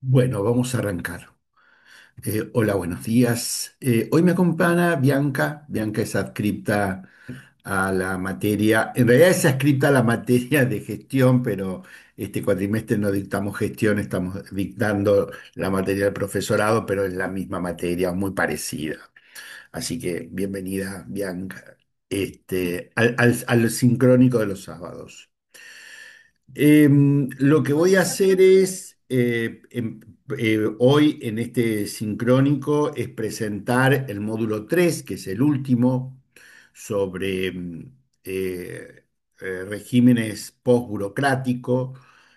Bueno, vamos a arrancar. Hola, buenos días. Hoy me acompaña Bianca. Bianca es adscripta a la materia, en realidad es adscripta a la materia de gestión, pero este cuatrimestre no dictamos gestión, estamos dictando la materia del profesorado, pero es la misma materia, muy parecida. Así que bienvenida, Bianca, al sincrónico de los sábados. Lo que voy a hacer es, hoy en este sincrónico, es presentar el módulo 3, que es el último, sobre regímenes post-burocrático,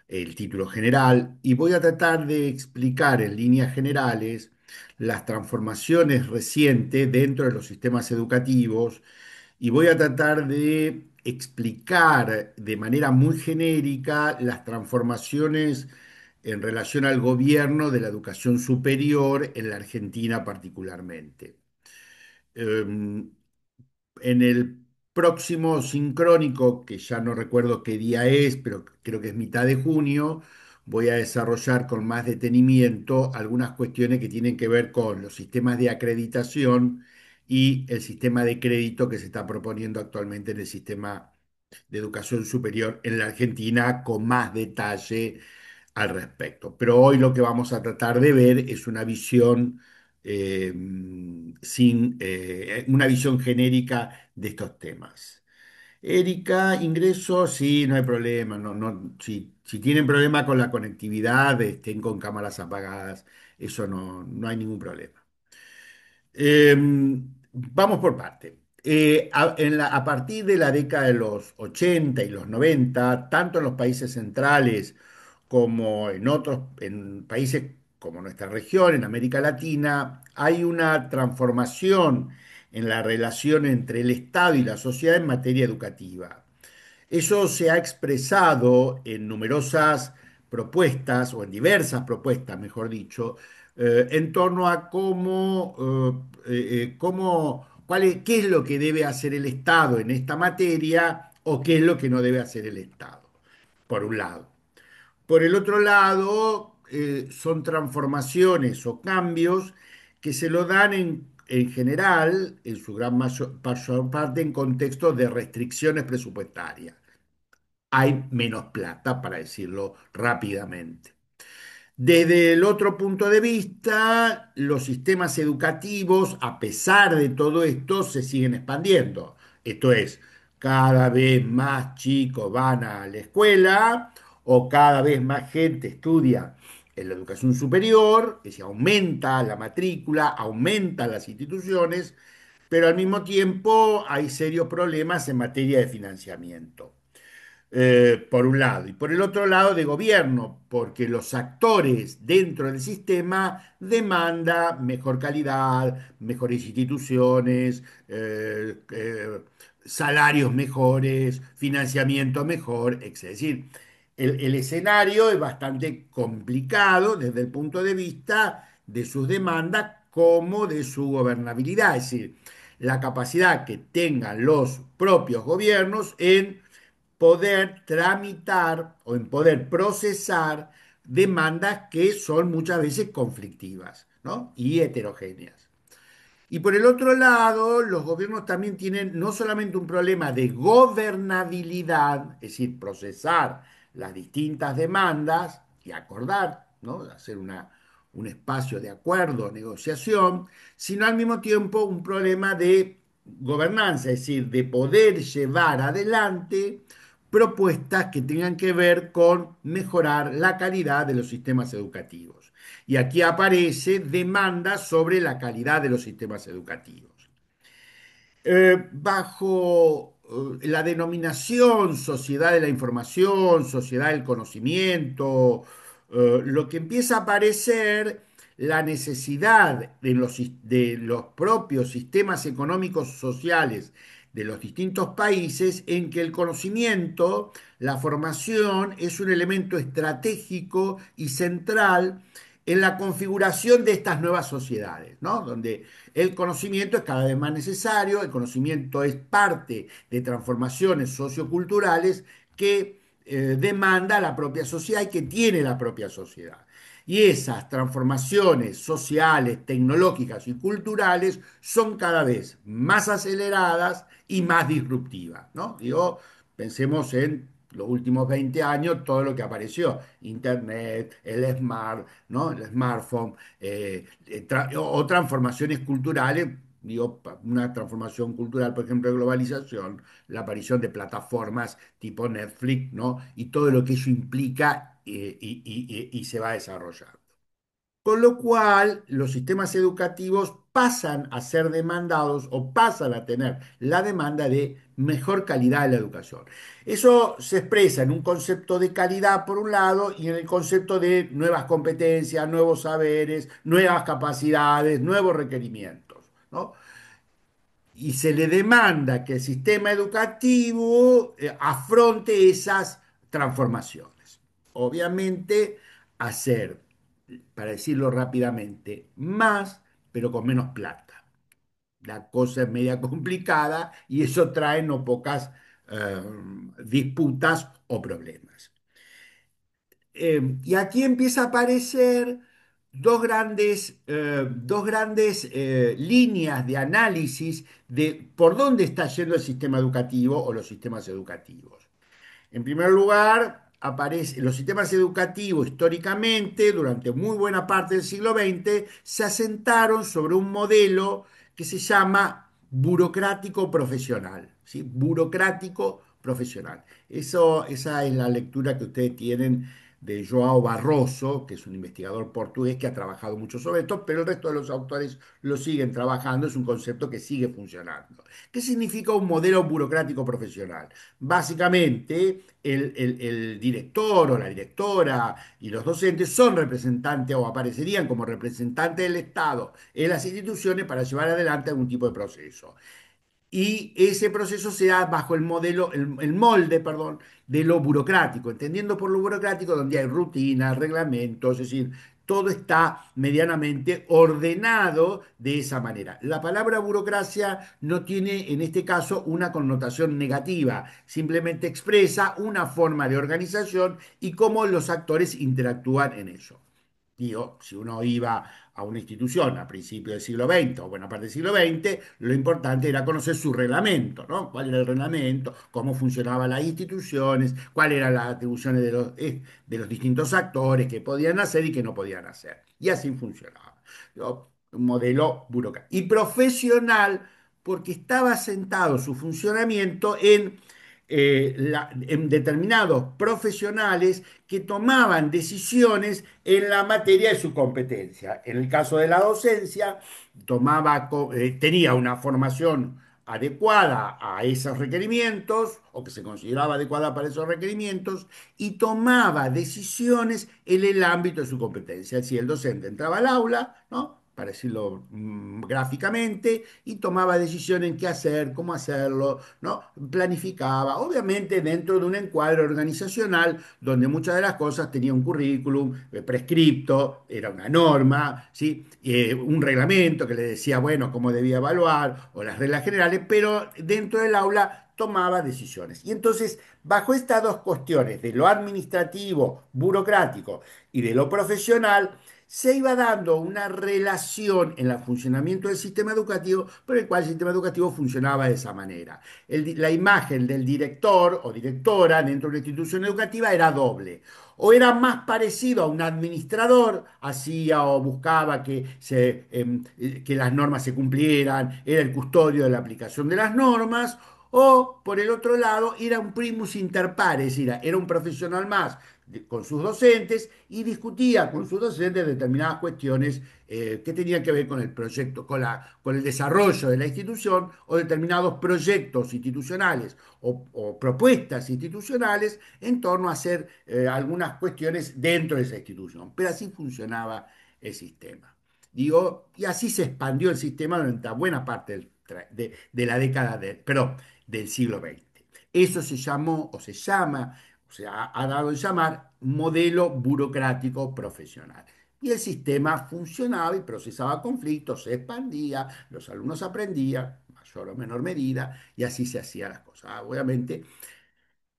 el título general, y voy a tratar de explicar en líneas generales las transformaciones recientes dentro de los sistemas educativos y voy a tratar de explicar de manera muy genérica las transformaciones en relación al gobierno de la educación superior en la Argentina particularmente. Eh, en el próximo sincrónico, que ya no recuerdo qué día es, pero creo que es mitad de junio, voy a desarrollar con más detenimiento algunas cuestiones que tienen que ver con los sistemas de acreditación y el sistema de crédito que se está proponiendo actualmente en el sistema de educación superior en la Argentina, con más detalle al respecto. Pero hoy lo que vamos a tratar de ver es una visión eh, una visión genérica de estos temas. Erika, ingreso, sí, no hay problema. No, no, si tienen problema con la conectividad, estén con cámaras apagadas, eso no hay ningún problema. Eh, Vamos por parte. A partir de la década de los 80 y los 90, tanto en los países centrales como en otros, en países como nuestra región, en América Latina, hay una transformación en la relación entre el Estado y la sociedad en materia educativa. Eso se ha expresado en numerosas propuestas, o en diversas propuestas, mejor dicho, en torno a qué es lo que debe hacer el Estado en esta materia o qué es lo que no debe hacer el Estado, por un lado. Por el otro lado, son transformaciones o cambios que se lo dan en general, en su mayor parte, en contextos de restricciones presupuestarias. Hay menos plata, para decirlo rápidamente. Desde el otro punto de vista, los sistemas educativos, a pesar de todo esto, se siguen expandiendo. Esto es, cada vez más chicos van a la escuela o cada vez más gente estudia en la educación superior, es decir, aumenta la matrícula, aumentan las instituciones, pero al mismo tiempo hay serios problemas en materia de financiamiento, por un lado, y por el otro lado de gobierno, porque los actores dentro del sistema demandan mejor calidad, mejores instituciones, salarios mejores, financiamiento mejor, etc. Es decir, el escenario es bastante complicado desde el punto de vista de sus demandas como de su gobernabilidad, es decir, la capacidad que tengan los propios gobiernos en poder tramitar o en poder procesar demandas que son muchas veces conflictivas, ¿no? Y heterogéneas. Y por el otro lado, los gobiernos también tienen no solamente un problema de gobernabilidad, es decir, procesar las distintas demandas y acordar, ¿no? Hacer un espacio de acuerdo, negociación, sino al mismo tiempo un problema de gobernanza, es decir, de poder llevar adelante propuestas que tengan que ver con mejorar la calidad de los sistemas educativos. Y aquí aparece demanda sobre la calidad de los sistemas educativos. Bajo la denominación sociedad de la información, sociedad del conocimiento, lo que empieza a aparecer la necesidad de los propios sistemas económicos sociales de los distintos países en que el conocimiento, la formación es un elemento estratégico y central en la configuración de estas nuevas sociedades, ¿no? Donde el conocimiento es cada vez más necesario, el conocimiento es parte de transformaciones socioculturales que demanda la propia sociedad y que tiene la propia sociedad. Y esas transformaciones sociales, tecnológicas y culturales son cada vez más aceleradas y más disruptivas, ¿no? Digo, pensemos en los últimos 20 años, todo lo que apareció, Internet, el smart, ¿no? El smartphone, o transformaciones culturales, digo, una transformación cultural, por ejemplo, de globalización, la aparición de plataformas tipo Netflix, ¿no? Y todo lo que eso implica y se va desarrollando. Con lo cual, los sistemas educativos pasan a ser demandados o pasan a tener la demanda de mejor calidad de la educación. Eso se expresa en un concepto de calidad por un lado y en el concepto de nuevas competencias, nuevos saberes, nuevas capacidades, nuevos requerimientos, ¿no? Y se le demanda que el sistema educativo afronte esas transformaciones. Obviamente, hacer, para decirlo rápidamente, más, pero con menos plata. La cosa es media complicada y eso trae no pocas eh, disputas o problemas. Y aquí empieza a aparecer dos grandes líneas de análisis de por dónde está yendo el sistema educativo o los sistemas educativos. En primer lugar, los sistemas educativos históricamente, durante muy buena parte del siglo XX, se asentaron sobre un modelo que se llama burocrático profesional, ¿sí? Burocrático profesional. Esa es la lectura que ustedes tienen de João Barroso, que es un investigador portugués que ha trabajado mucho sobre esto, pero el resto de los autores lo siguen trabajando, es un concepto que sigue funcionando. ¿Qué significa un modelo burocrático profesional? Básicamente, el director o la directora y los docentes son representantes o aparecerían como representantes del Estado en las instituciones para llevar adelante algún tipo de proceso. Y ese proceso se da bajo el modelo, el molde, perdón, de lo burocrático, entendiendo por lo burocrático donde hay rutinas, reglamentos, es decir, todo está medianamente ordenado de esa manera. La palabra burocracia no tiene en este caso una connotación negativa, simplemente expresa una forma de organización y cómo los actores interactúan en eso. Digo, si uno iba a una institución a principios del siglo XX o buena parte del siglo XX, lo importante era conocer su reglamento, ¿no? ¿Cuál era el reglamento? ¿Cómo funcionaban las instituciones? ¿Cuáles eran las atribuciones de los distintos actores que podían hacer y que no podían hacer? Y así funcionaba. ¿No? Un modelo burocrático. Y profesional, porque estaba sentado su funcionamiento en determinados profesionales que tomaban decisiones en la materia de su competencia. En el caso de la docencia, tenía una formación adecuada a esos requerimientos o que se consideraba adecuada para esos requerimientos y tomaba decisiones en el ámbito de su competencia. Es decir, el docente entraba al aula, ¿no? Para decirlo gráficamente, y tomaba decisiones en qué hacer, cómo hacerlo, ¿no? Planificaba, obviamente dentro de un encuadre organizacional donde muchas de las cosas tenían un currículum prescripto, era una norma, ¿sí? Un reglamento que le decía, bueno, cómo debía evaluar, o las reglas generales, pero dentro del aula tomaba decisiones. Y entonces, bajo estas dos cuestiones, de lo administrativo, burocrático y de lo profesional, se iba dando una relación en el funcionamiento del sistema educativo por el cual el sistema educativo funcionaba de esa manera. La imagen del director o directora dentro de una institución educativa era doble. O era más parecido a un administrador, hacía o buscaba que las normas se cumplieran, era el custodio de la aplicación de las normas, o por el otro lado era un primus inter pares, es decir, era un profesional más con sus docentes y discutía con sus docentes determinadas cuestiones que tenían que ver con el proyecto, con el desarrollo de la institución o determinados proyectos institucionales o propuestas institucionales en torno a hacer algunas cuestiones dentro de esa institución. Pero así funcionaba el sistema. Digo, y así se expandió el sistema durante buena parte de la década del siglo XX. Eso se llamó o se llama, o sea, ha dado en llamar modelo burocrático profesional. Y el sistema funcionaba y procesaba conflictos, se expandía, los alumnos aprendían, mayor o menor medida, y así se hacían las cosas. Obviamente,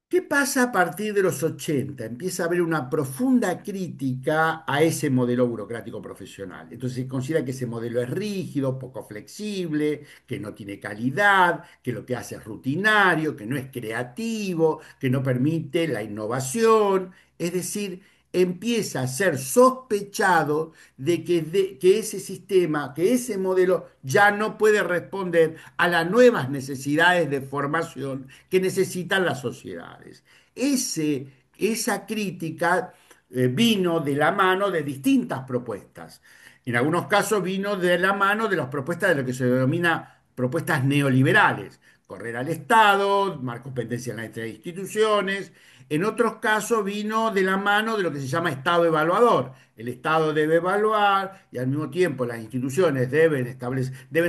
¿Qué pasa a partir de los 80? Empieza a haber una profunda crítica a ese modelo burocrático profesional. Entonces se considera que ese modelo es rígido, poco flexible, que no tiene calidad, que lo que hace es rutinario, que no es creativo, que no permite la innovación. Es decir, empieza a ser sospechado de que ese sistema, que ese modelo ya no puede responder a las nuevas necesidades de formación que necesitan las sociedades. Esa crítica vino de la mano de distintas propuestas. En algunos casos vino de la mano de las propuestas de lo que se denomina propuestas neoliberales, correr al Estado, más competencia en las instituciones. En otros casos vino de la mano de lo que se llama Estado evaluador. El Estado debe evaluar y al mismo tiempo las instituciones deben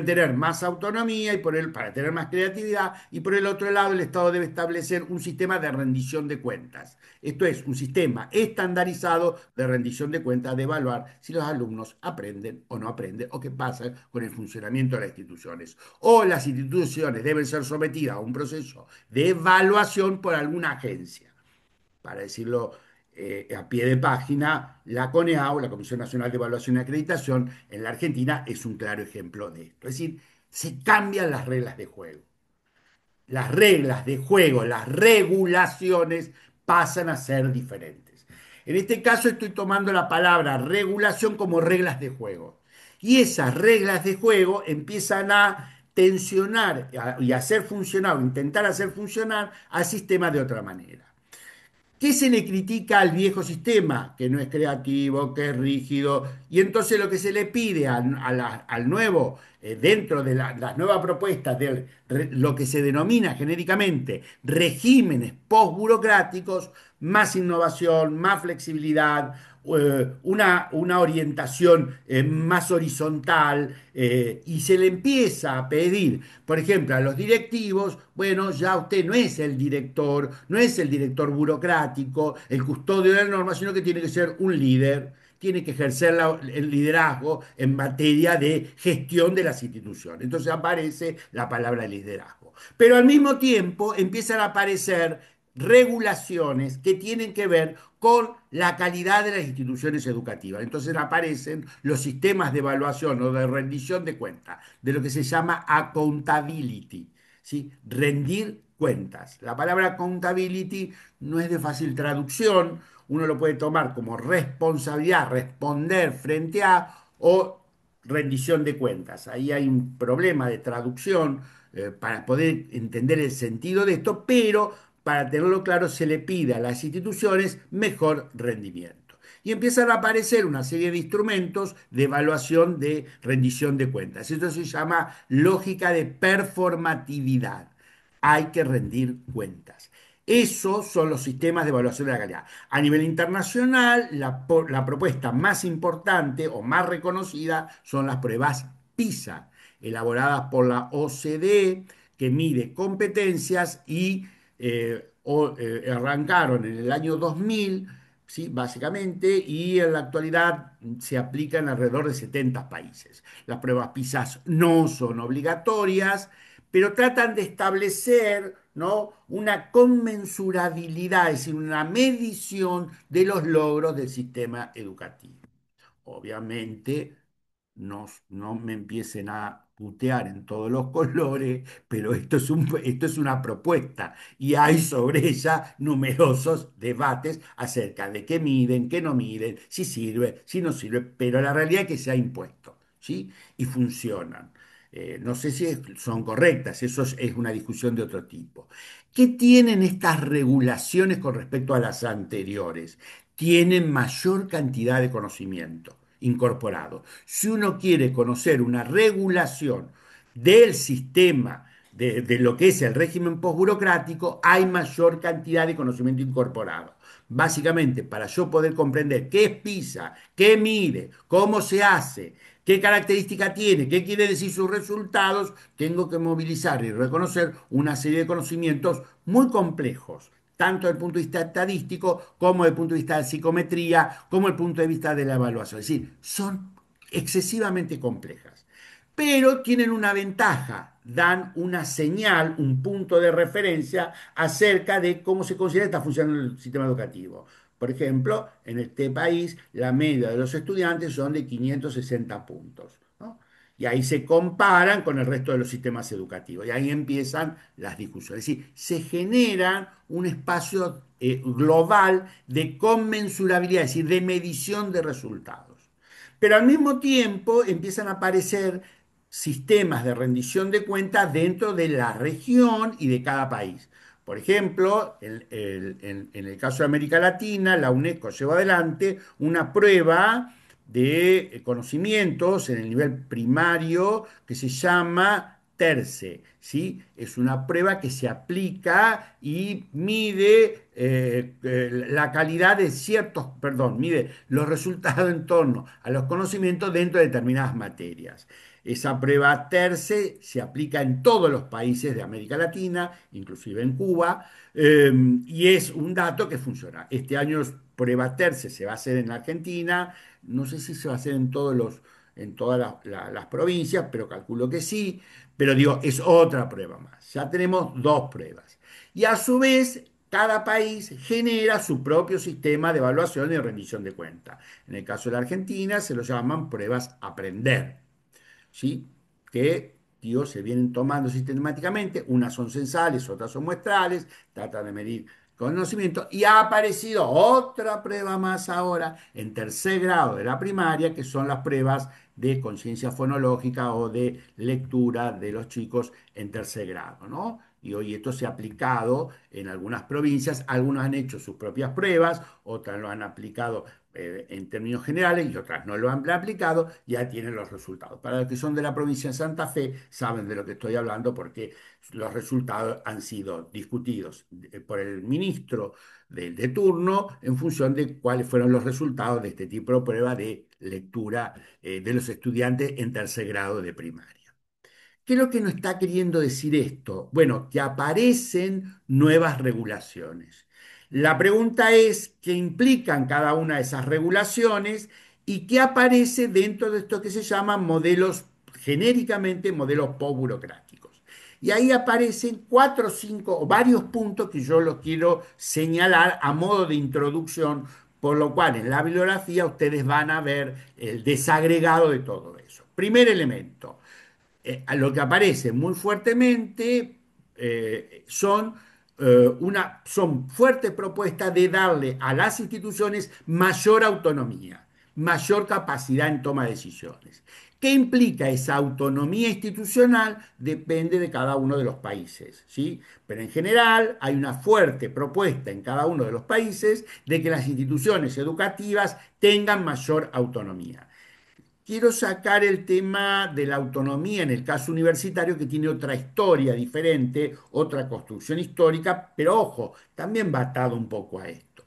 tener más autonomía para tener más creatividad, y por el otro lado el Estado debe establecer un sistema de rendición de cuentas. Esto es un sistema estandarizado de rendición de cuentas, de evaluar si los alumnos aprenden o no aprenden o qué pasa con el funcionamiento de las instituciones. O las instituciones deben ser sometidas a un proceso de evaluación por alguna agencia. Para decirlo a pie de página, la CONEAU, la Comisión Nacional de Evaluación y Acreditación, en la Argentina es un claro ejemplo de esto. Es decir, se cambian las reglas de juego. Las reglas de juego, las regulaciones pasan a ser diferentes. En este caso estoy tomando la palabra regulación como reglas de juego. Y esas reglas de juego empiezan a tensionar y hacer funcionar o intentar hacer funcionar al sistema de otra manera. ¿Qué se le critica al viejo sistema? Que no es creativo, que es rígido. Y entonces lo que se le pide al nuevo, dentro de las nuevas propuestas de lo que se denomina genéricamente regímenes postburocráticos, más innovación, más flexibilidad, una orientación más horizontal, y se le empieza a pedir, por ejemplo, a los directivos, bueno, ya usted no es el director, no es el director burocrático, el custodio de la norma, sino que tiene que ser un líder, tiene que ejercer el liderazgo en materia de gestión de las instituciones. Entonces aparece la palabra liderazgo. Pero al mismo tiempo empiezan a aparecer regulaciones que tienen que ver con la calidad de las instituciones educativas. Entonces aparecen los sistemas de evaluación o de rendición de cuentas, de lo que se llama accountability, ¿sí? Rendir cuentas. La palabra accountability no es de fácil traducción, uno lo puede tomar como responsabilidad, responder frente a, o rendición de cuentas. Ahí hay un problema de traducción para poder entender el sentido de esto, pero para tenerlo claro se le pide a las instituciones mejor rendimiento. Y empiezan a aparecer una serie de instrumentos de evaluación de rendición de cuentas. Esto se llama lógica de performatividad. Hay que rendir cuentas. Esos son los sistemas de evaluación de la calidad. A nivel internacional, la propuesta más importante o más reconocida son las pruebas PISA, elaboradas por la OCDE, que mide competencias y arrancaron en el año 2000, ¿sí? Básicamente, y en la actualidad se aplica en alrededor de 70 países. Las pruebas PISA no son obligatorias, pero tratan de establecer, ¿no?, una conmensurabilidad, es decir, una medición de los logros del sistema educativo. Obviamente, no me empiecen a putear en todos los colores, pero esto es una propuesta y hay sobre ella numerosos debates acerca de qué miden, qué no miden, si sirve, si no sirve, pero la realidad es que se ha impuesto, ¿sí? Y funcionan. No sé si son correctas, eso es una discusión de otro tipo. ¿Qué tienen estas regulaciones con respecto a las anteriores? Tienen mayor cantidad de conocimiento incorporado. Si uno quiere conocer una regulación del sistema de lo que es el régimen postburocrático, hay mayor cantidad de conocimiento incorporado. Básicamente, para yo poder comprender qué es PISA, qué mide, cómo se hace, qué característica tiene, qué quiere decir sus resultados, tengo que movilizar y reconocer una serie de conocimientos muy complejos, tanto desde el punto de vista estadístico como desde el punto de vista de psicometría, como desde el punto de vista de la evaluación. Es decir, son excesivamente complejas, pero tienen una ventaja dan una señal, un punto de referencia acerca de cómo se considera que está funcionando el sistema educativo. Por ejemplo, en este país la media de los estudiantes son de 560 puntos, ¿no? Y ahí se comparan con el resto de los sistemas educativos. Y ahí empiezan las discusiones. Es decir, se genera un espacio global de conmensurabilidad, es decir, de medición de resultados. Pero al mismo tiempo empiezan a aparecer sistemas de rendición de cuentas dentro de la región y de cada país. Por ejemplo, en el caso de América Latina, la UNESCO lleva adelante una prueba de conocimientos en el nivel primario que se llama TERCE, ¿sí? Es una prueba que se aplica y mide la calidad de ciertos, perdón, mide los resultados en torno a los conocimientos dentro de determinadas materias. Esa prueba TERCE se aplica en todos los países de América Latina, inclusive en Cuba, y es un dato que funciona. Este año prueba TERCE se va a hacer en Argentina, no sé si se va a hacer en todas las provincias, pero calculo que sí. Pero digo, es otra prueba más. Ya tenemos dos pruebas. Y a su vez, cada país genera su propio sistema de evaluación y rendición de cuentas. En el caso de la Argentina, se lo llaman pruebas aprender, ¿sí? Que, digo, se vienen tomando sistemáticamente. Unas son censales, otras son muestrales, tratan de medir conocimiento. Y ha aparecido otra prueba más ahora en tercer grado de la primaria, que son las pruebas de conciencia fonológica o de lectura de los chicos en tercer grado, ¿no? Y hoy esto se ha aplicado en algunas provincias, algunos han hecho sus propias pruebas, otras lo han aplicado en términos generales y otras no lo han aplicado, ya tienen los resultados. Para los que son de la provincia de Santa Fe, saben de lo que estoy hablando porque los resultados han sido discutidos por el ministro de turno en función de cuáles fueron los resultados de este tipo de prueba de lectura de los estudiantes en tercer grado de primaria. ¿Qué es lo que nos está queriendo decir esto? Bueno, que aparecen nuevas regulaciones. La pregunta es qué implican cada una de esas regulaciones y qué aparece dentro de esto que se llaman modelos, genéricamente modelos postburocráticos. Y ahí aparecen cuatro o cinco o varios puntos que yo los quiero señalar a modo de introducción, por lo cual en la bibliografía ustedes van a ver el desagregado de todo eso. Primer elemento, a lo que aparece muy fuertemente son fuertes propuestas de darle a las instituciones mayor autonomía, mayor capacidad en toma de decisiones. ¿Qué implica esa autonomía institucional? Depende de cada uno de los países, ¿sí? Pero en general hay una fuerte propuesta en cada uno de los países de que las instituciones educativas tengan mayor autonomía. Quiero sacar el tema de la autonomía en el caso universitario, que tiene otra historia diferente, otra construcción histórica, pero ojo, también va atado un poco a esto.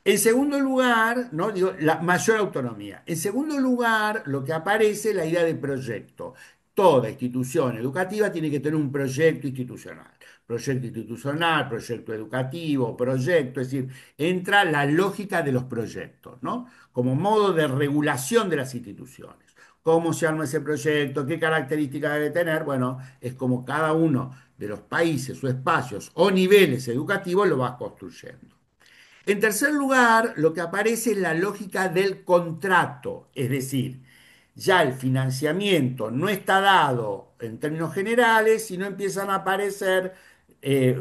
En segundo lugar, ¿no? Digo, la mayor autonomía. En segundo lugar, lo que aparece es la idea de proyecto. Toda institución educativa tiene que tener un proyecto institucional. Proyecto institucional, proyecto educativo, proyecto, es decir, entra la lógica de los proyectos, ¿no? Como modo de regulación de las instituciones. ¿Cómo se arma ese proyecto? ¿Qué características debe tener? Bueno, es como cada uno de los países o espacios o niveles educativos lo va construyendo. En tercer lugar, lo que aparece es la lógica del contrato, es decir, ya el financiamiento no está dado en términos generales, sino empiezan a aparecer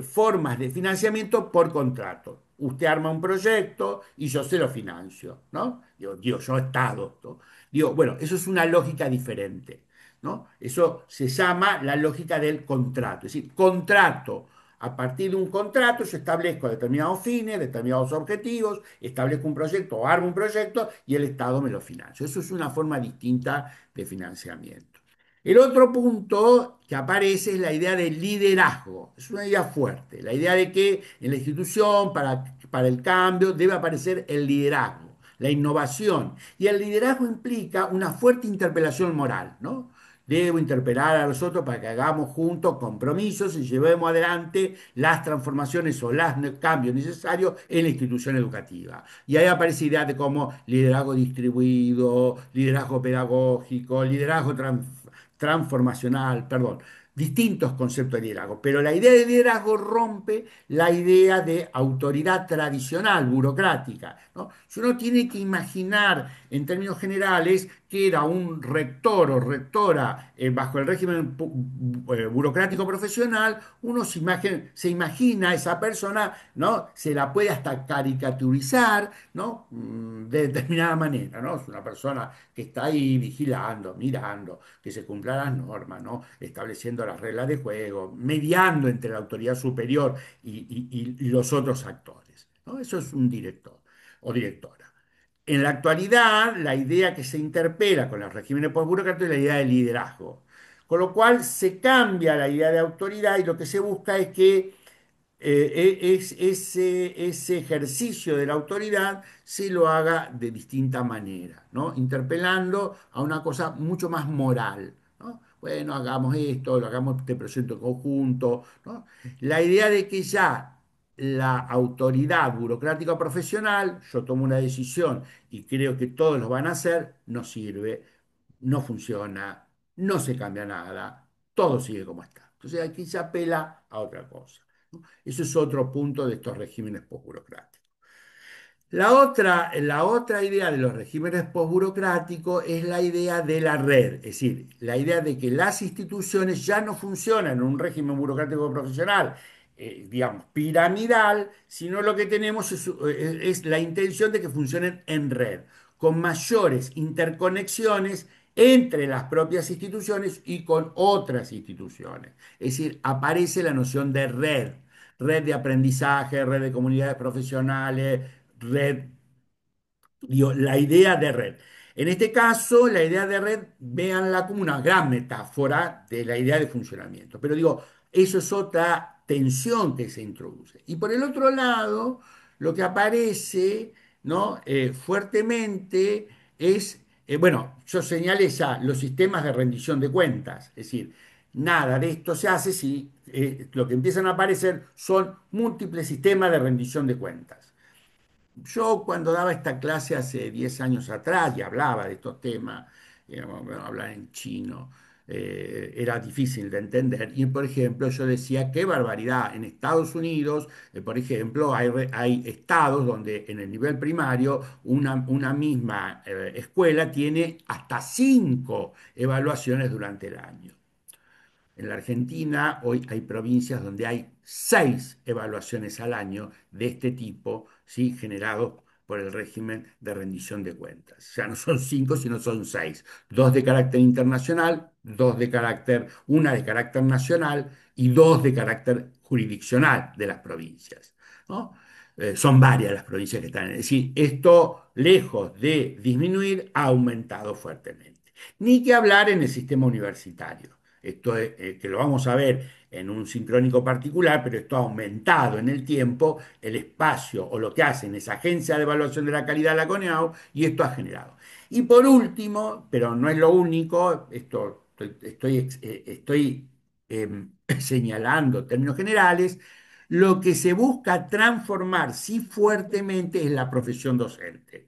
formas de financiamiento por contrato. Usted arma un proyecto y yo se lo financio, ¿no? Digo, yo Estado, ¿no? Digo, bueno, eso es una lógica diferente, ¿no? Eso se llama la lógica del contrato, es decir, contrato. A partir de un contrato yo establezco determinados fines, determinados objetivos, establezco un proyecto o armo un proyecto y el Estado me lo financia. Eso es una forma distinta de financiamiento. El otro punto que aparece es la idea del liderazgo. Es una idea fuerte. La idea de que en la institución, para el cambio, debe aparecer el liderazgo, la innovación. Y el liderazgo implica una fuerte interpelación moral, ¿no? Debo interpelar a los otros para que hagamos juntos compromisos y llevemos adelante las transformaciones o los cambios necesarios en la institución educativa. Y ahí aparece ideas de como liderazgo distribuido, liderazgo pedagógico, liderazgo transformacional, perdón. distintos conceptos de liderazgo, pero la idea de liderazgo rompe la idea de autoridad tradicional, burocrática, ¿no? Si uno tiene que imaginar en términos generales que era un rector o rectora bajo el régimen burocrático profesional, uno se imagina a esa persona, ¿no? Se la puede hasta caricaturizar, ¿no? De determinada manera, ¿no? Es una persona que está ahí vigilando, mirando, que se cumplan las normas, ¿no? Estableciendo las reglas de juego, mediando entre la autoridad superior y los otros actores, ¿no? Eso es un director o directora. En la actualidad, la idea que se interpela con los regímenes postburocráticos es la idea de liderazgo, con lo cual se cambia la idea de autoridad y lo que se busca es que ese ejercicio de la autoridad se lo haga de distinta manera, ¿no? Interpelando a una cosa mucho más moral, ¿no? Bueno, hagamos esto, lo hagamos este proyecto en conjunto, ¿no? La idea de que ya la autoridad burocrática profesional, yo tomo una decisión y creo que todos lo van a hacer, no sirve, no funciona, no se cambia nada, todo sigue como está. Entonces aquí se apela a otra cosa. Ese es otro punto de estos regímenes postburocráticos. La otra idea de los regímenes postburocráticos es la idea de la red, es decir, la idea de que las instituciones ya no funcionan en un régimen burocrático profesional, digamos, piramidal, sino lo que tenemos es la intención de que funcionen en red, con mayores interconexiones entre las propias instituciones y con otras instituciones. Es decir, aparece la noción de red, red de aprendizaje, red de comunidades profesionales, red, digo, la idea de red. En este caso, la idea de red, véanla como una gran metáfora de la idea de funcionamiento. Pero digo, eso es otra tensión que se introduce. Y por el otro lado, lo que aparece, ¿no? Fuertemente es, bueno, yo señalé ya los sistemas de rendición de cuentas. Es decir, nada de esto se hace si lo que empiezan a aparecer son múltiples sistemas de rendición de cuentas. Yo cuando daba esta clase hace 10 años atrás y hablaba de estos temas, bueno, hablar en chino, era difícil de entender. Y por ejemplo, yo decía, qué barbaridad, en Estados Unidos, por ejemplo, hay estados donde en el nivel primario una misma escuela tiene hasta 5 evaluaciones durante el año. En la Argentina hoy hay provincias donde hay 6 evaluaciones al año de este tipo, ¿sí? Generados por el régimen de rendición de cuentas. Ya no son 5, sino son 6. Dos de carácter internacional, una de carácter nacional y dos de carácter jurisdiccional de las provincias, ¿no? Son varias las provincias que están. Es decir, esto, lejos de disminuir, ha aumentado fuertemente. Ni que hablar en el sistema universitario. Esto es, que lo vamos a ver en un sincrónico particular, pero esto ha aumentado en el tiempo el espacio o lo que hacen esa agencia de evaluación de la calidad, la CONEAU, y esto ha generado. Y por último, pero no es lo único, esto estoy señalando términos generales, lo que se busca transformar sí fuertemente es la profesión docente.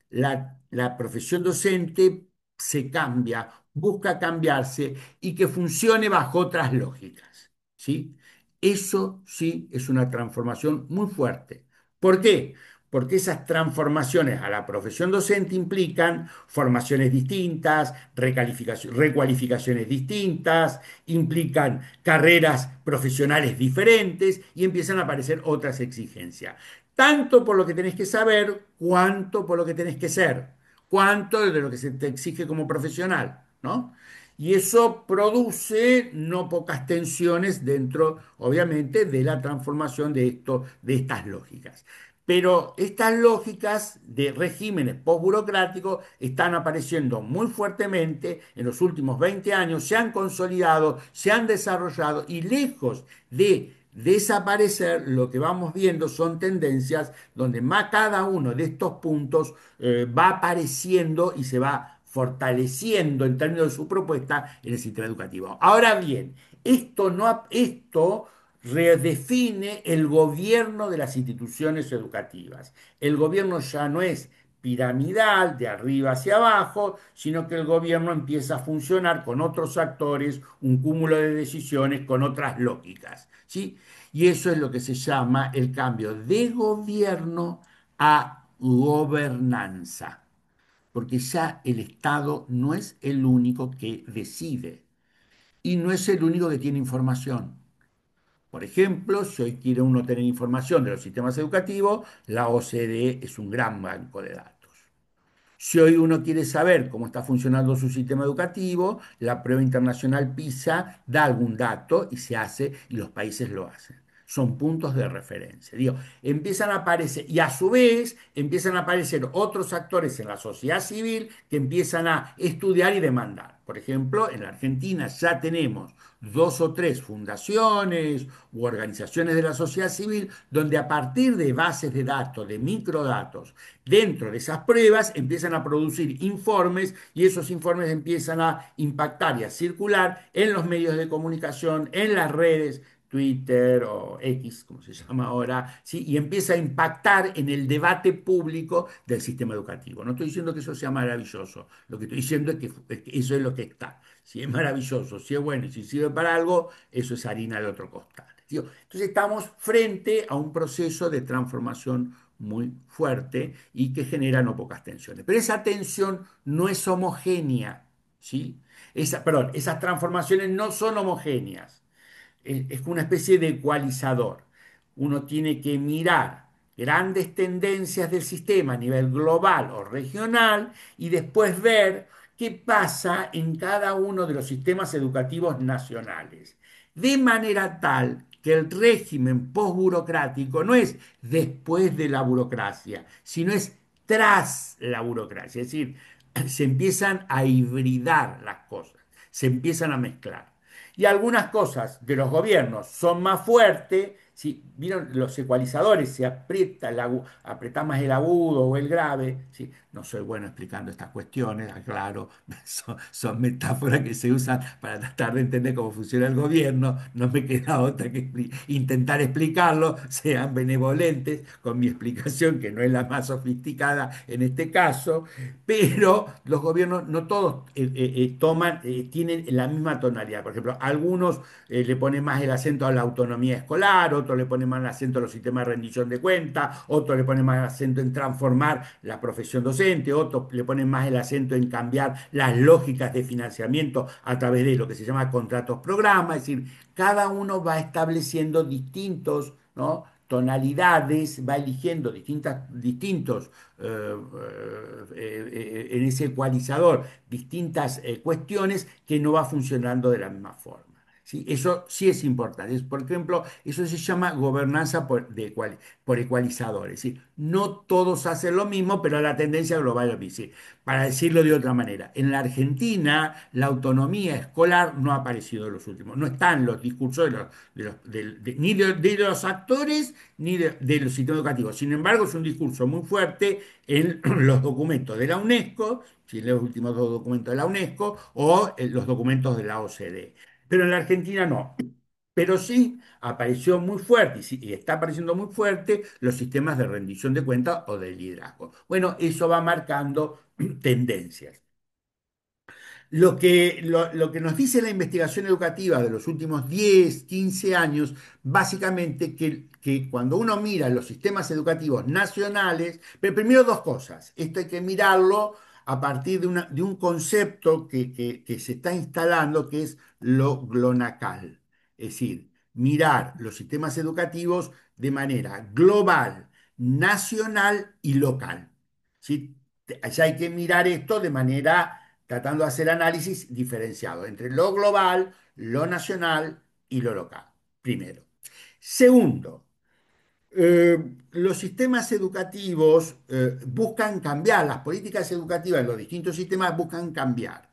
La profesión docente se cambia, busca cambiarse y que funcione bajo otras lógicas, ¿sí? Eso sí es una transformación muy fuerte. ¿Por qué? Porque esas transformaciones a la profesión docente implican formaciones distintas, recualificaciones distintas, implican carreras profesionales diferentes y empiezan a aparecer otras exigencias. Tanto por lo que tenés que saber, cuanto por lo que tenés que ser, cuanto de lo que se te exige como profesional, ¿no? Y eso produce no pocas tensiones dentro, obviamente, de la transformación de estas lógicas. Pero estas lógicas de regímenes postburocráticos están apareciendo muy fuertemente en los últimos 20 años, se han consolidado, se han desarrollado y lejos de desaparecer, lo que vamos viendo son tendencias donde más cada uno de estos puntos va apareciendo y se va fortaleciendo en términos de su propuesta en el sistema educativo. Ahora bien, esto redefine el gobierno de las instituciones educativas. El gobierno ya no es piramidal de arriba hacia abajo, sino que el gobierno empieza a funcionar con otros actores, un cúmulo de decisiones con otras lógicas, ¿sí? Y eso es lo que se llama el cambio de gobierno a gobernanza, porque ya el Estado no es el único que decide y no es el único que tiene información. Por ejemplo, si hoy quiere uno tener información de los sistemas educativos, la OCDE es un gran banco de datos. Si hoy uno quiere saber cómo está funcionando su sistema educativo, la prueba internacional PISA da algún dato y se hace, y los países lo hacen. Son puntos de referencia. Digo, empiezan a aparecer, y a su vez empiezan a aparecer otros actores en la sociedad civil que empiezan a estudiar y demandar. Por ejemplo, en la Argentina ya tenemos dos o tres fundaciones u organizaciones de la sociedad civil donde a partir de bases de datos, de microdatos, dentro de esas pruebas empiezan a producir informes y esos informes empiezan a impactar y a circular en los medios de comunicación, en las redes, Twitter o X, como se llama ahora, ¿sí? Y empieza a impactar en el debate público del sistema educativo. No estoy diciendo que eso sea maravilloso, lo que estoy diciendo es que eso es lo que está. Si es maravilloso, si es bueno y si sirve para algo, eso es harina de otro costal. ¿Sí? Entonces estamos frente a un proceso de transformación muy fuerte y que genera no pocas tensiones. Pero esa tensión no es homogénea, ¿sí? Perdón, esas transformaciones no son homogéneas. Es una especie de ecualizador. Uno tiene que mirar grandes tendencias del sistema a nivel global o regional y después ver qué pasa en cada uno de los sistemas educativos nacionales. De manera tal que el régimen postburocrático no es después de la burocracia, sino es tras la burocracia. Es decir, se empiezan a hibridar las cosas, se empiezan a mezclar. Y algunas cosas de los gobiernos son más fuertes. Si vieron los ecualizadores, se aprieta aprieta más el agudo o el grave. ¿Sí? No soy bueno explicando estas cuestiones, aclaro, son metáforas que se usan para tratar de entender cómo funciona el gobierno. No me queda otra que intentar explicarlo, sean benevolentes con mi explicación, que no es la más sofisticada en este caso, pero los gobiernos no todos tienen la misma tonalidad. Por ejemplo, algunos le ponen más el acento a la autonomía escolar, otros le ponen más el acento a los sistemas de rendición de cuentas, otros le ponen más el acento en transformar la profesión docente, otros le ponen más el acento en cambiar las lógicas de financiamiento a través de lo que se llama contratos programa. Es decir, cada uno va estableciendo distintos, ¿no? tonalidades, va eligiendo distintos en ese ecualizador, distintas cuestiones que no va funcionando de la misma forma. ¿Sí? Eso sí es importante. Por ejemplo, eso se llama gobernanza por ecualizadores. ¿Sí? No todos hacen lo mismo, pero la tendencia global es lo mismo. ¿Sí? Para decirlo de otra manera, en la Argentina la autonomía escolar no ha aparecido en los últimos, no están los discursos ni de los actores ni de los sistemas educativos. Sin embargo, es un discurso muy fuerte en los documentos de la UNESCO, si los últimos dos documentos de la UNESCO, o en los documentos de la OCDE. Pero en la Argentina no. Pero sí apareció muy fuerte y está apareciendo muy fuerte los sistemas de rendición de cuentas o de liderazgo. Bueno, eso va marcando tendencias. Lo que nos dice la investigación educativa de los últimos 10, 15 años, básicamente que cuando uno mira los sistemas educativos nacionales, pero primero dos cosas, esto hay que mirarlo a partir de un concepto que se está instalando, que es lo glonacal, es decir, mirar los sistemas educativos de manera global, nacional y local. ¿Sí? Ya hay que mirar esto de manera tratando de hacer análisis diferenciado entre lo global, lo nacional y lo local, primero. Segundo, los sistemas educativos buscan cambiar, las políticas educativas en los distintos sistemas buscan cambiar.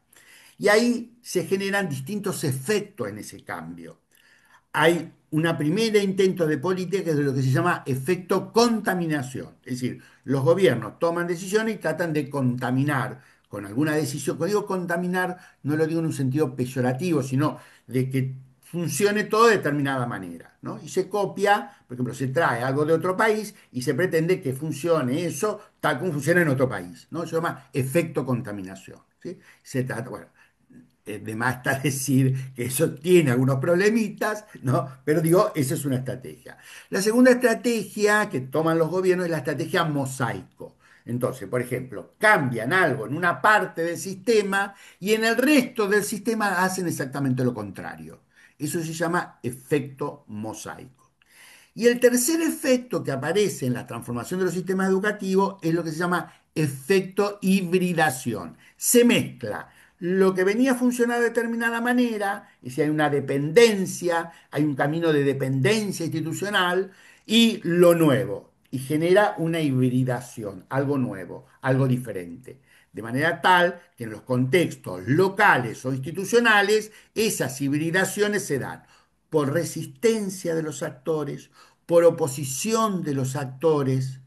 Y ahí se generan distintos efectos en ese cambio. Hay una primera intento de política que es lo que se llama efecto contaminación. Es decir, los gobiernos toman decisiones y tratan de contaminar con alguna decisión. Cuando digo contaminar, no lo digo en un sentido peyorativo, sino de que funcione todo de determinada manera, ¿no? Y se copia, por ejemplo, se trae algo de otro país y se pretende que funcione eso tal como funciona en otro país, ¿no? Se llama efecto contaminación, ¿sí? Se trata, bueno, de más está decir que eso tiene algunos problemitas, ¿no? Pero digo, esa es una estrategia. La segunda estrategia que toman los gobiernos es la estrategia mosaico. Entonces, por ejemplo, cambian algo en una parte del sistema y en el resto del sistema hacen exactamente lo contrario. Eso se llama efecto mosaico. Y el tercer efecto que aparece en la transformación de los sistemas educativos es lo que se llama efecto hibridación. Se mezcla lo que venía a funcionar de determinada manera, es decir, hay una dependencia, hay un camino de dependencia institucional, y lo nuevo, y genera una hibridación, algo nuevo, algo diferente. De manera tal que en los contextos locales o institucionales esas hibridaciones se dan por resistencia de los actores, por oposición de los actores,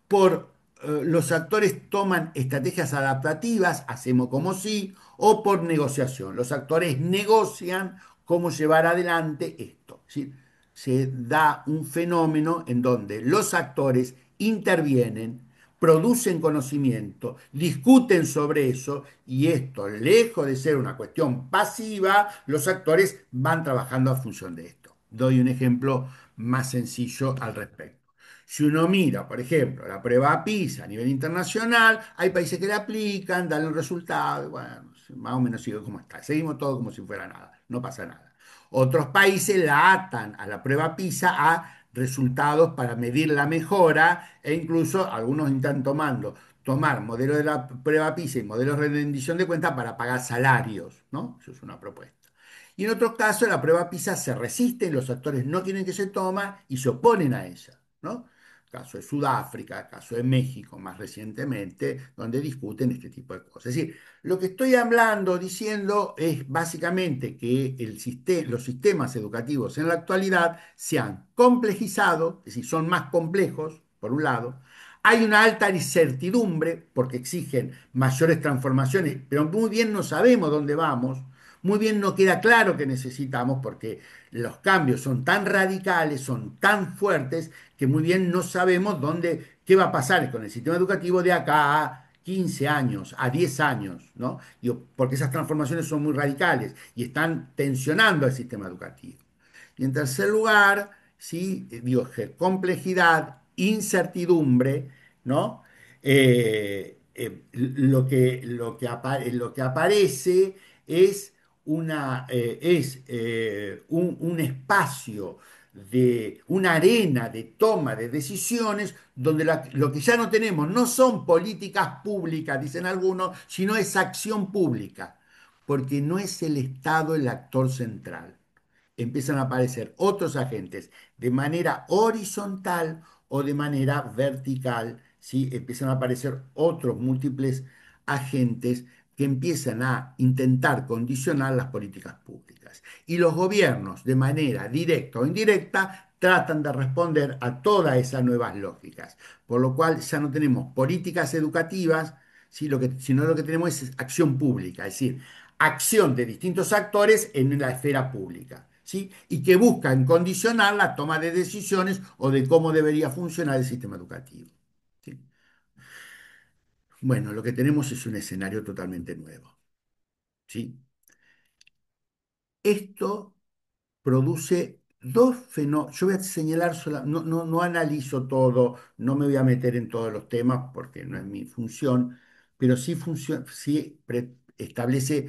por los actores toman estrategias adaptativas, hacemos como sí, o por negociación. Los actores negocian cómo llevar adelante esto. ¿Sí? Se da un fenómeno en donde los actores intervienen, producen conocimiento, discuten sobre eso y esto, lejos de ser una cuestión pasiva, los actores van trabajando a función de esto. Doy un ejemplo más sencillo al respecto. Si uno mira, por ejemplo, la prueba PISA a nivel internacional, hay países que la aplican, dan el resultado, bueno, más o menos sigue como está. Seguimos todo como si fuera nada, no pasa nada. Otros países la atan a la prueba PISA a resultados para medir la mejora e incluso algunos intentan tomar modelos de la prueba PISA y modelos de rendición de cuentas para pagar salarios, ¿no? Eso es una propuesta. Y en otros casos la prueba PISA se resiste, los actores no quieren que se toma y se oponen a ella, ¿no? Caso de Sudáfrica, caso de México más recientemente, donde discuten este tipo de cosas. Es decir, lo que estoy hablando, diciendo, es básicamente que los sistemas educativos en la actualidad se han complejizado, es decir, son más complejos, por un lado. Hay una alta incertidumbre porque exigen mayores transformaciones, pero muy bien no sabemos dónde vamos, muy bien no queda claro qué necesitamos porque los cambios son tan radicales, son tan fuertes, que muy bien no sabemos qué va a pasar con el sistema educativo de acá a 15 años, a 10 años, ¿no? Digo, porque esas transformaciones son muy radicales y están tensionando el sistema educativo. Y en tercer lugar, sí, digo, complejidad, incertidumbre, ¿no? Lo que aparece es, un espacio una arena de toma de decisiones donde lo que ya no tenemos no son políticas públicas, dicen algunos, sino es acción pública, porque no es el Estado el actor central, empiezan a aparecer otros agentes de manera horizontal o de manera vertical, ¿sí? Empiezan a aparecer otros múltiples agentes que empiezan a intentar condicionar las políticas públicas. Y los gobiernos, de manera directa o indirecta, tratan de responder a todas esas nuevas lógicas. Por lo cual ya no tenemos políticas educativas, ¿sí? Sino lo que tenemos es acción pública, es decir, acción de distintos actores en la esfera pública, ¿sí? Y que buscan condicionar la toma de decisiones o de cómo debería funcionar el sistema educativo, ¿sí? Bueno, lo que tenemos es un escenario totalmente nuevo, ¿sí? Esto produce dos fenómenos. Yo voy a señalar, no analizo todo, no me voy a meter en todos los temas porque no es mi función, pero sí establece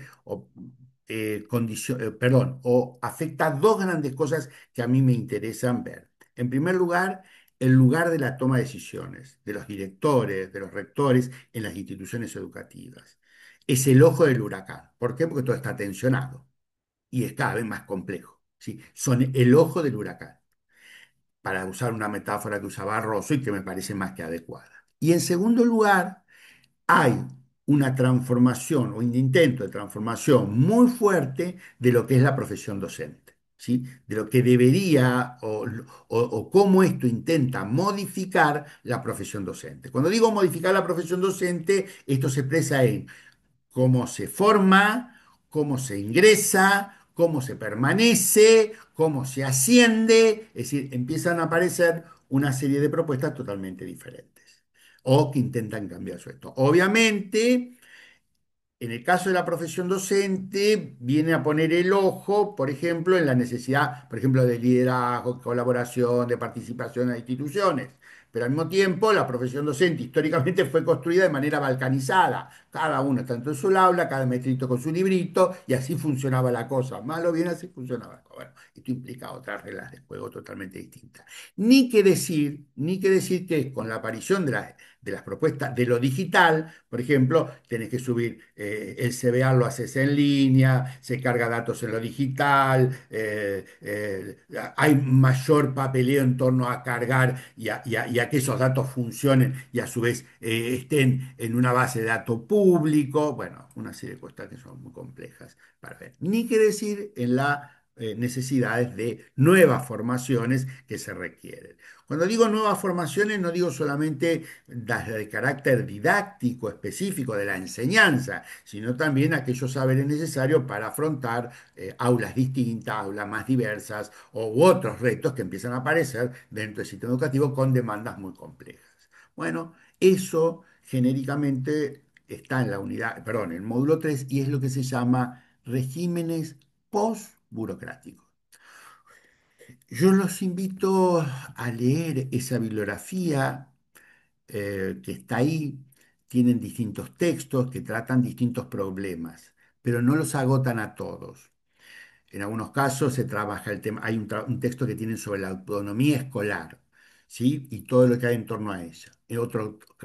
perdón, o afecta dos grandes cosas que a mí me interesan ver. En primer lugar, el lugar de la toma de decisiones, de los directores, de los rectores en las instituciones educativas. Es el ojo del huracán. ¿Por qué? Porque todo está tensionado y es cada vez más complejo, ¿sí? Son el ojo del huracán, para usar una metáfora que usaba Rosso y que me parece más que adecuada. Y en segundo lugar, hay una transformación o un intento de transformación muy fuerte de lo que es la profesión docente, ¿sí? De lo que debería o cómo esto intenta modificar la profesión docente. Cuando digo modificar la profesión docente, esto se expresa en cómo se forma, cómo se ingresa, cómo se permanece, cómo se asciende, es decir, empiezan a aparecer una serie de propuestas totalmente diferentes o que intentan cambiar su esto. Obviamente, en el caso de la profesión docente, viene a poner el ojo, por ejemplo, en la necesidad, por ejemplo, de liderazgo, colaboración, de participación en instituciones. Pero al mismo tiempo, la profesión docente históricamente fue construida de manera balcanizada. Cada uno tanto en su aula, cada maestrito con su librito, y así funcionaba la cosa. Mal o bien así funcionaba. Bueno, esto implica otras reglas de juego totalmente distintas. Ni que decir que con la aparición de las propuestas de lo digital, por ejemplo, tenés que subir el CBA, lo haces en línea, se carga datos en lo digital, hay mayor papeleo en torno a cargar y a que esos datos funcionen y a su vez estén en una base de datos público. Bueno, una serie de cosas que son muy complejas para ver. Ni que decir en las necesidades de nuevas formaciones que se requieren. Cuando digo nuevas formaciones, no digo solamente las de carácter didáctico específico de la enseñanza, sino también aquellos saberes necesarios para afrontar aulas distintas, aulas más diversas u otros retos que empiezan a aparecer dentro del sistema educativo con demandas muy complejas. Bueno, eso genéricamente está en la unidad, perdón, en el módulo 3 y es lo que se llama regímenes post-burocráticos. Yo los invito a leer esa bibliografía que está ahí. Tienen distintos textos que tratan distintos problemas, pero no los agotan a todos. En algunos casos se trabaja el tema, hay un texto que tienen sobre la autonomía escolar, ¿sí? Y todo lo que hay en torno a ella.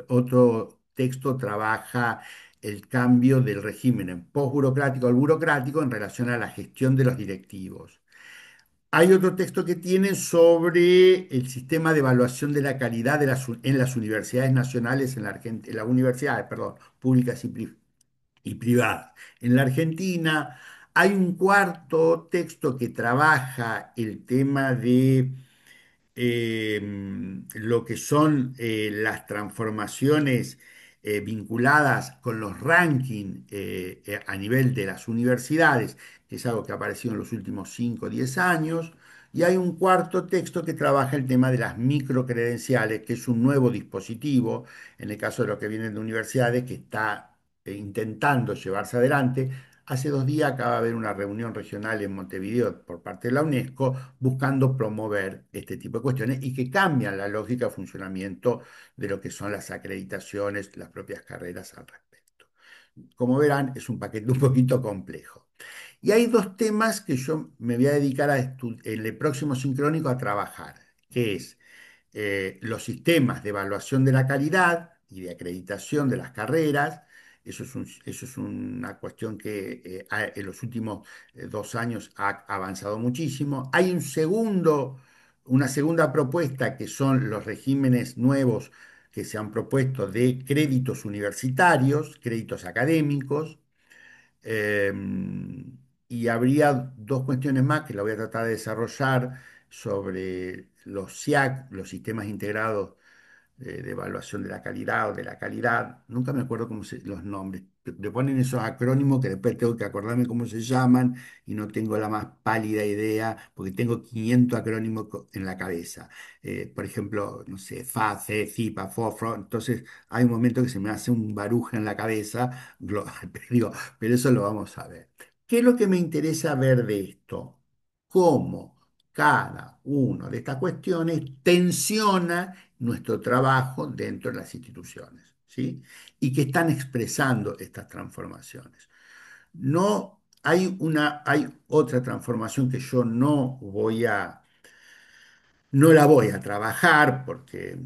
Otro texto trabaja el cambio del régimen postburocrático al burocrático en relación a la gestión de los directivos. Hay otro texto que tienen sobre el sistema de evaluación de la calidad en las universidades nacionales, en las universidades, perdón, públicas y privadas. En la Argentina hay un cuarto texto que trabaja el tema de lo que son las transformaciones vinculadas con los rankings a nivel de las universidades, que es algo que ha aparecido en los últimos 5 o 10 años. Y hay un cuarto texto que trabaja el tema de las microcredenciales, que es un nuevo dispositivo, en el caso de lo que vienen de universidades, que está intentando llevarse adelante. Hace 2 días acaba de haber una reunión regional en Montevideo por parte de la UNESCO buscando promover este tipo de cuestiones y que cambian la lógica de funcionamiento de lo que son las acreditaciones, las propias carreras al respecto. Como verán, es un paquete un poquito complejo. Y hay dos temas que yo me voy a dedicar en el próximo sincrónico a trabajar, que es los sistemas de evaluación de la calidad y de acreditación de las carreras. Eso es una cuestión que en los últimos 2 años ha avanzado muchísimo. Hay una segunda propuesta que son los regímenes nuevos que se han propuesto de créditos universitarios, créditos académicos. eh, y habría dos cuestiones más que la voy a tratar de desarrollar sobre los SIAC, los sistemas integrados de evaluación de la calidad o de la calidad. Nunca me acuerdo los nombres. Le ponen esos acrónimos que después tengo que acordarme cómo se llaman y no tengo la más pálida idea porque tengo 500 acrónimos en la cabeza. Por ejemplo, no sé, FACE, FIPA, FOFRO. Entonces hay un momento que se me hace un baruja en la cabeza global. Pero digo, pero eso lo vamos a ver. ¿Qué es lo que me interesa ver de esto? ¿Cómo cada una de estas cuestiones tensiona nuestro trabajo dentro de las instituciones, ¿sí? Y que están expresando estas transformaciones? No hay otra transformación que yo no la voy a trabajar porque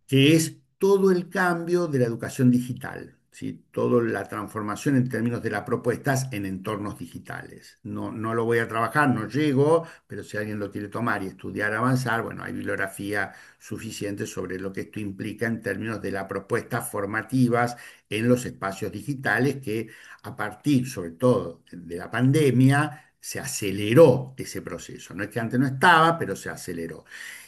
que es todo el cambio de la educación digital, ¿sí? Toda la transformación en términos de las propuestas en entornos digitales. No, no lo voy a trabajar, no llego, pero si alguien lo quiere tomar y estudiar, avanzar, bueno, hay bibliografía suficiente sobre lo que esto implica en términos de las propuestas formativas en los espacios digitales que a partir, sobre todo, de la pandemia, se aceleró ese proceso. No es que antes no estaba, pero se aceleró.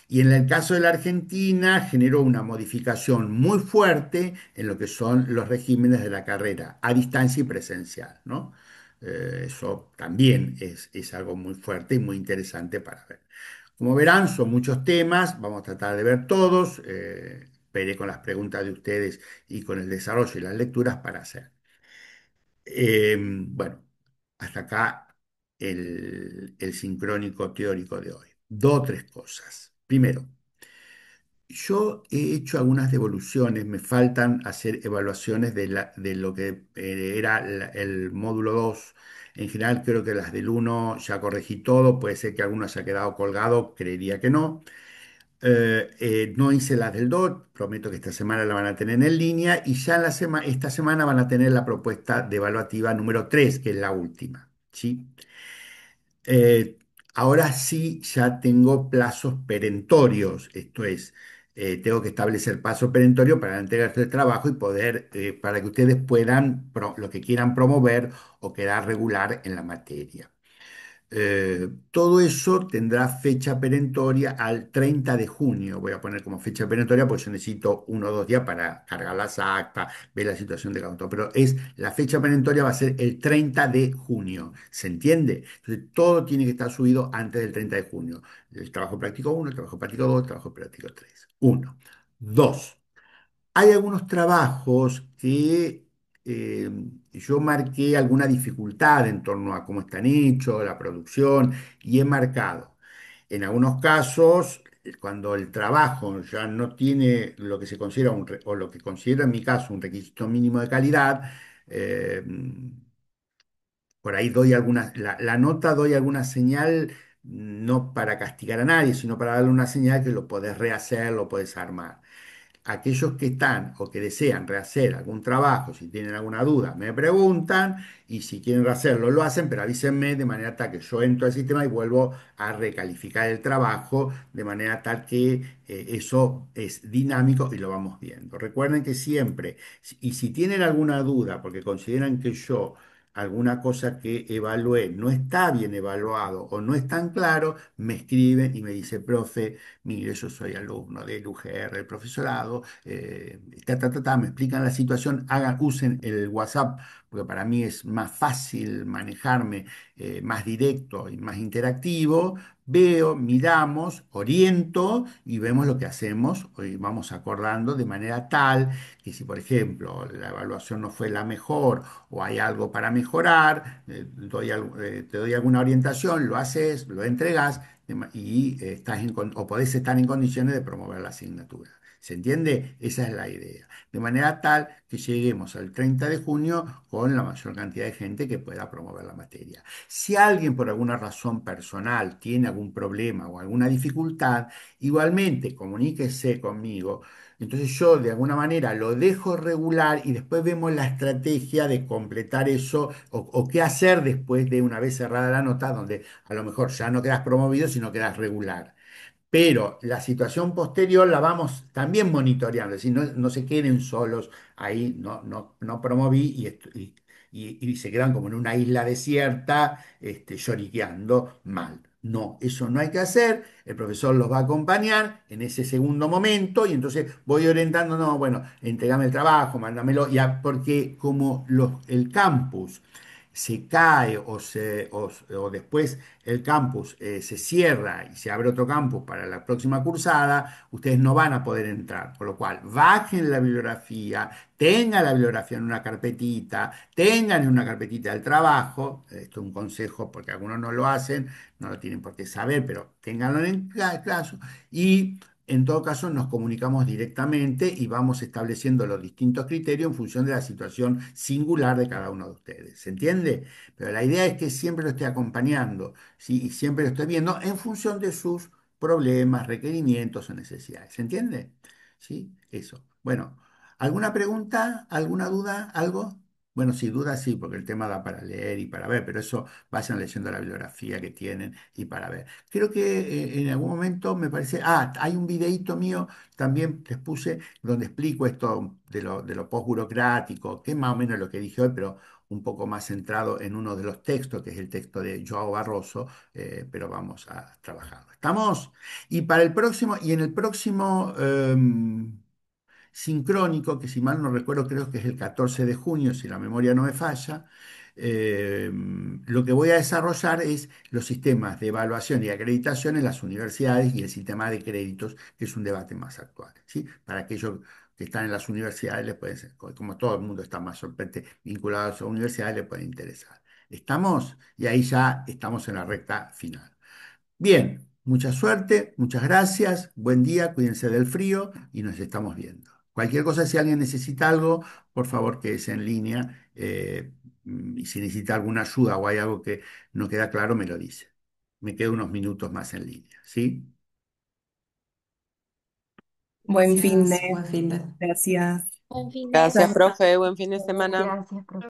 Y en el caso de la Argentina generó una modificación muy fuerte en lo que son los regímenes de la carrera a distancia y presencial, ¿no? Eso también es algo muy fuerte y muy interesante para ver. Como verán, son muchos temas, vamos a tratar de ver todos. Veré con las preguntas de ustedes y con el desarrollo y las lecturas para hacer. Bueno, hasta acá el sincrónico teórico de hoy. Dos o tres cosas. Primero, yo he hecho algunas devoluciones, me faltan hacer evaluaciones de lo que era el módulo 2. En general creo que las del uno ya corregí todo, puede ser que alguno haya quedado colgado, creería que no. No hice las del 2, prometo que esta semana la van a tener en línea y ya esta semana van a tener la propuesta de evaluativa número 3, que es la última, ¿sí? Eh, Ahora sí ya tengo plazos perentorios, esto es, tengo que establecer plazo perentorio para entregar el trabajo y poder, para que ustedes puedan, lo que quieran promover o quedar regular en la materia. Todo eso tendrá fecha perentoria al 30 de junio. Voy a poner como fecha perentoria porque yo necesito 1 o 2 días para cargar las actas, ver la situación de cada uno. Pero la fecha perentoria va a ser el 30 de junio. ¿Se entiende? Entonces todo tiene que estar subido antes del 30 de junio. El trabajo práctico uno, el trabajo práctico 2, el trabajo práctico 3. Uno. Dos. Hay algunos trabajos que eh, yo marqué alguna dificultad en torno a cómo están hechos, la producción, y he marcado. En algunos casos, cuando el trabajo ya no tiene lo que se considera o lo que considero en mi caso un requisito mínimo de calidad, eh, por ahí doy la nota doy alguna señal, no para castigar a nadie, sino para darle una señal que lo podés rehacer, lo podés armar. Aquellos que están o que desean rehacer algún trabajo, si tienen alguna duda, me preguntan y si quieren rehacerlo, lo hacen, pero avísenme de manera tal que yo entro al sistema y vuelvo a recalificar el trabajo de manera tal que eso es dinámico y lo vamos viendo. Recuerden que siempre, y si tienen alguna duda, porque consideran que yo alguna cosa que evalué no está bien evaluado o no es tan claro, me escriben y me dice, profe, mire, yo soy alumno del UGR, del profesorado, me explican la situación, usen el WhatsApp, porque para mí es más fácil manejarme, más directo y más interactivo. Veo, miramos, oriento y vemos lo que hacemos y vamos acordando de manera tal que si, por ejemplo, la evaluación no fue la mejor o hay algo para mejorar, te doy alguna orientación, lo haces, lo entregas y o podés estar en condiciones de promover la asignatura. ¿Se entiende? Esa es la idea. De manera tal que lleguemos al 30 de junio con la mayor cantidad de gente que pueda promover la materia. Si alguien por alguna razón personal tiene algún problema o alguna dificultad, igualmente comuníquese conmigo. Entonces yo de alguna manera lo dejo regular y después vemos la estrategia de completar eso o qué hacer después de una vez cerrada la nota, donde a lo mejor ya no quedas promovido, sino quedas regular. Pero la situación posterior la vamos también monitoreando, es decir, no se queden solos ahí, no promoví y se quedan como en una isla desierta, lloriqueando mal. No, eso no hay que hacer, el profesor los va a acompañar en ese segundo momento y entonces voy orientando, no, bueno, entregame el trabajo, mándamelo, ya, porque como el campus se cae o después el campus se cierra y se abre otro campus para la próxima cursada, ustedes no van a poder entrar. Por lo cual, bajen la bibliografía, tengan la bibliografía en una carpetita, tengan en una carpetita el trabajo. Esto es un consejo porque algunos no lo hacen, no lo tienen por qué saber, pero ténganlo en caso. Y en todo caso, nos comunicamos directamente y vamos estableciendo los distintos criterios en función de la situación singular de cada uno de ustedes. ¿Se entiende? Pero la idea es que siempre lo esté acompañando, ¿sí? Y siempre lo esté viendo en función de sus problemas, requerimientos o necesidades. ¿Se entiende? ¿Sí? Eso. Bueno, ¿alguna pregunta? ¿Alguna duda? ¿Algo? Bueno, sin duda sí, porque el tema da para leer y para ver, pero eso vayan leyendo la bibliografía que tienen y para ver. Creo que en algún momento me parece, hay un videíto mío, también les puse, donde explico esto de lo postburocrático, que es más o menos lo que dije hoy, pero un poco más centrado en uno de los textos, que es el texto de Joao Barroso, pero vamos a trabajar. ¿Estamos? Y en el próximo sincrónico, que si mal no recuerdo creo que es el 14 de junio, si la memoria no me falla, Lo que voy a desarrollar es los sistemas de evaluación y acreditación en las universidades y el sistema de créditos, que es un debate más actual, ¿sí? Para aquellos que están en las universidades, les puede ser, como todo el mundo está más solamente vinculado a las universidades, les puede interesar. ¿Estamos? Y ahí ya estamos en la recta final. Bien, mucha suerte, muchas gracias, buen día, cuídense del frío y nos estamos viendo. Cualquier cosa, si alguien necesita algo, por favor que es en línea, y si necesita alguna ayuda o hay algo que no queda claro, me lo dice. Me quedo unos minutos más en línea, ¿sí? Buen fin Gracias, de, buen fin de. gracias. Buen fin de. Gracias, Chao. profe. Buen fin de semana. Gracias, profe.